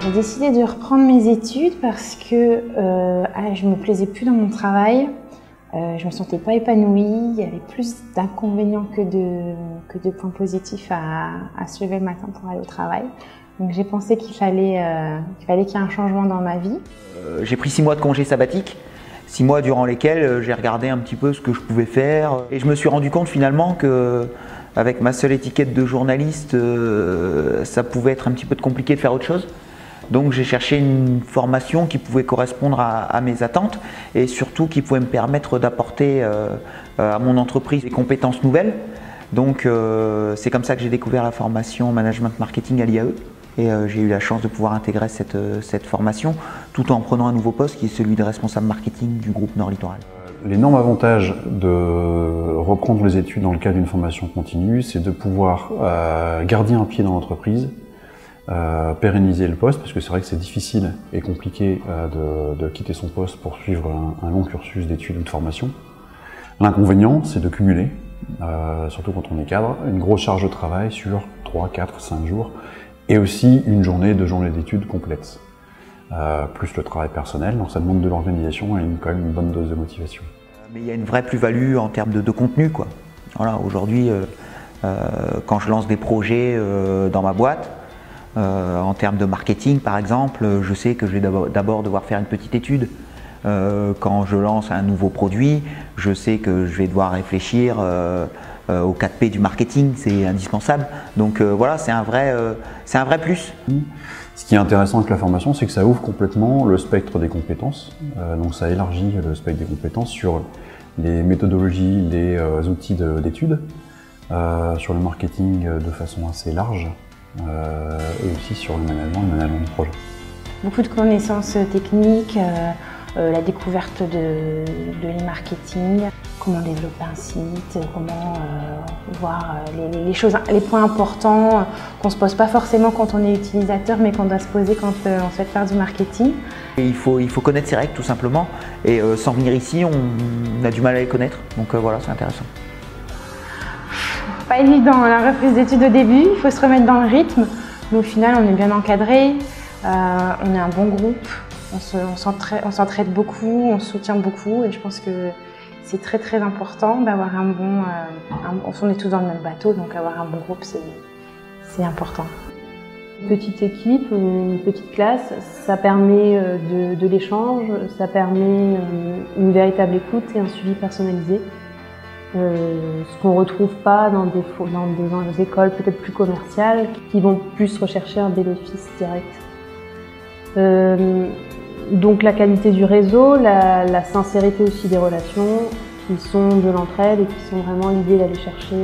J'ai décidé de reprendre mes études parce que je me plaisais plus dans mon travail. Je me sentais pas épanouie. Il y avait plus d'inconvénients que de points positifs à se lever le matin pour aller au travail. Donc j'ai pensé qu'il fallait qu'il y ait un changement dans ma vie. J'ai pris 6 mois de congé sabbatique, 6 mois durant lesquels j'ai regardé un petit peu ce que je pouvais faire. Et je me suis rendu compte finalement que avec ma seule étiquette de journaliste, ça pouvait être un petit peu compliqué de faire autre chose. Donc j'ai cherché une formation qui pouvait correspondre à mes attentes et surtout qui pouvait me permettre d'apporter à mon entreprise des compétences nouvelles. Donc c'est comme ça que j'ai découvert la formation Management Marketing à l'IAE et j'ai eu la chance de pouvoir intégrer cette formation tout en prenant un nouveau poste qui est celui de responsable marketing du groupe Nord Littoral. L'énorme avantage de reprendre les études dans le cadre d'une formation continue, c'est de pouvoir garder un pied dans l'entreprise, pérenniser le poste, parce que c'est vrai que c'est difficile et compliqué de quitter son poste pour suivre un long cursus d'études ou de formation. L'inconvénient, c'est de cumuler, surtout quand on est cadre, une grosse charge de travail sur 3, 4, 5 jours, et aussi une journée, 2 journées d'études complètes, plus le travail personnel, donc ça demande de l'organisation et quand même une bonne dose de motivation. Mais il y a une vraie plus-value en termes de contenu, quoi. Voilà, aujourd'hui, quand je lance des projets dans ma boîte, en termes de marketing par exemple, je sais que je vais d'abord devoir faire une petite étude. Quand je lance un nouveau produit, je sais que je vais devoir réfléchir aux 4P du marketing, c'est indispensable. Donc voilà, c'est un vrai plus. Ce qui est intéressant avec la formation, c'est que ça ouvre complètement le spectre des compétences. Donc ça élargit le spectre des compétences sur les méthodologies, les outils d'études, sur le marketing de façon assez large. Et aussi sur le management de projet. Beaucoup de connaissances techniques, la découverte de l'e-marketing, comment développer un site, comment voir les points importants qu'on ne se pose pas forcément quand on est utilisateur, mais qu'on doit se poser quand on souhaite faire du marketing. Et il faut connaître ses règles tout simplement, et sans venir ici, on a du mal à les connaître, donc voilà, c'est intéressant. Pas évident la reprise d'études au début, il faut se remettre dans le rythme, mais au final on est bien encadré, on est un bon groupe, on s'entraide beaucoup, on se soutient beaucoup et je pense que c'est très important d'avoir un bon... on est tous dans le même bateau, donc avoir un bon groupe c'est important. Une petite équipe, une petite classe, ça permet de l'échange, ça permet une véritable écoute et un suivi personnalisé. Ce qu'on ne retrouve pas dans des écoles peut-être plus commerciales qui vont plus rechercher un bénéfice direct. Donc la qualité du réseau, la sincérité aussi des relations qui sont de l'entraide et qui sont vraiment l'idée d'aller chercher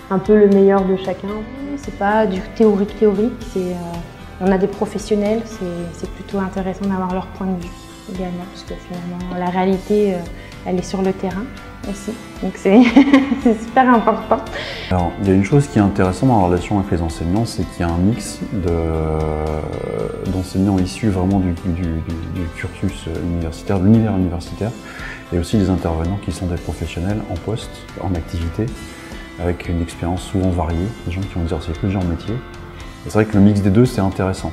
un peu le meilleur de chacun. C'est pas du théorique, on a des professionnels, c'est plutôt intéressant d'avoir leur point de vue également parce que finalement la réalité elle est sur le terrain aussi, donc c'est super important. Alors, il y a une chose qui est intéressante dans la relation avec les enseignants, c'est qu'il y a un mix d'enseignants issus vraiment du cursus universitaire, de l'univers universitaire, et aussi des intervenants qui sont des professionnels en poste, en activité, avec une expérience souvent variée, des gens qui ont exercé plusieurs métiers. Et c'est vrai que le mix des deux, c'est intéressant.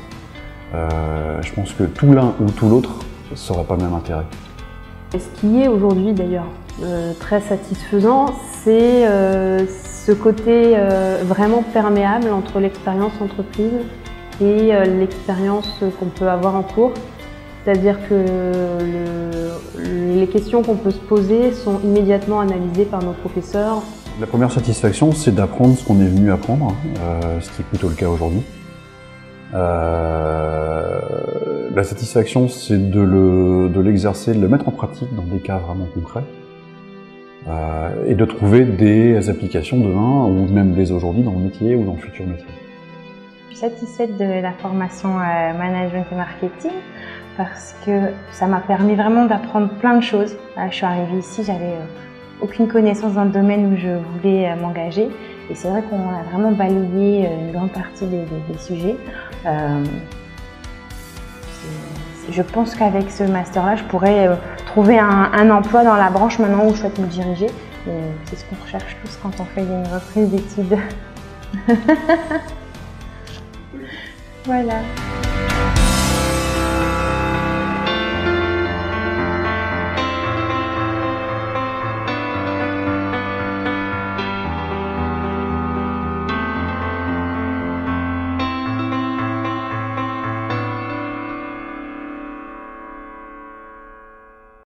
Je pense que tout l'un ou tout l'autre ne serait pas le même intérêt. Et ce qui est aujourd'hui d'ailleurs très satisfaisant, c'est ce côté vraiment perméable entre l'expérience entreprise et l'expérience qu'on peut avoir en cours. C'est-à-dire que les questions qu'on peut se poser sont immédiatement analysées par nos professeurs. La première satisfaction, c'est d'apprendre ce qu'on est venu apprendre, ce qui est plutôt le cas aujourd'hui. La satisfaction, c'est de l'exercer, de le mettre en pratique dans des cas vraiment concrets et de trouver des applications demain ou même dès aujourd'hui dans le métier ou dans le futur métier. Je suis satisfaite de la formation Management et Marketing parce que ça m'a permis vraiment d'apprendre plein de choses. Je suis arrivée ici, j'avais aucune connaissance dans le domaine où je voulais m'engager et c'est vrai qu'on a vraiment balayé une grande partie des sujets. Je pense qu'avec ce master-là, je pourrais trouver un emploi dans la branche maintenant où je souhaite me diriger. C'est ce qu'on recherche tous quand on fait une reprise d'études. Voilà.